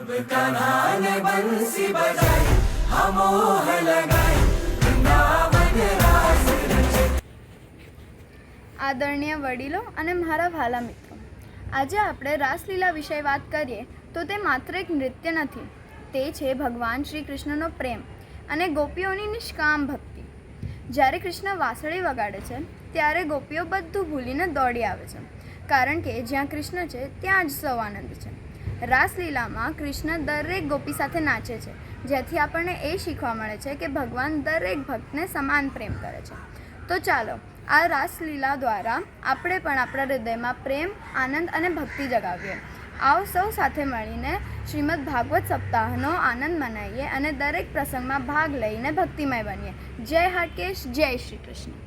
कान्हा ने बंसी बजाई, हम मोह लगाई, वृंदावन रास रचे। આદરણીય વડીલો અને મારા વહાલા મિત્રો, આજે આપણે રાસલીલા વિશે વાત કરીએ તો તે માત્ર એક નૃત્ય નથી, તે છે ભગવાન શ્રી કૃષ્ણનો પ્રેમ અને ગોપીઓની નિષ્કામ ભક્તિ. જ્યારે કૃષ્ણ વાંસળી વગાડે છે ત્યારે ગોપીઓ બધું ભૂલીને દોડી આવે છે, કારણ કે જ્યાં કૃષ્ણ છે ત્યાં જ સૌ આનંદ છે. રાસલીલામાં કૃષ્ણ દરેક ગોપી સાથે નાચે છે, જેથી આપણને એ શીખવા મળે છે કે ભગવાન દરેક ભક્તને સમાન પ્રેમ કરે છે. તો ચાલો આ રાસલીલા દ્વારા આપણે પણ આપણા હૃદયમાં પ્રેમ, આનંદ અને ભક્તિ જગાવીએ. આવો સૌ સાથે મળીને શ્રીમદ ભાગવત સપ્તાહનો આનંદ મનાવીએ અને દરેક પ્રસંગમાં ભાગ લઈને ભક્તિમય બનીએ. જય હાટકેશ, જય શ્રી કૃષ્ણ.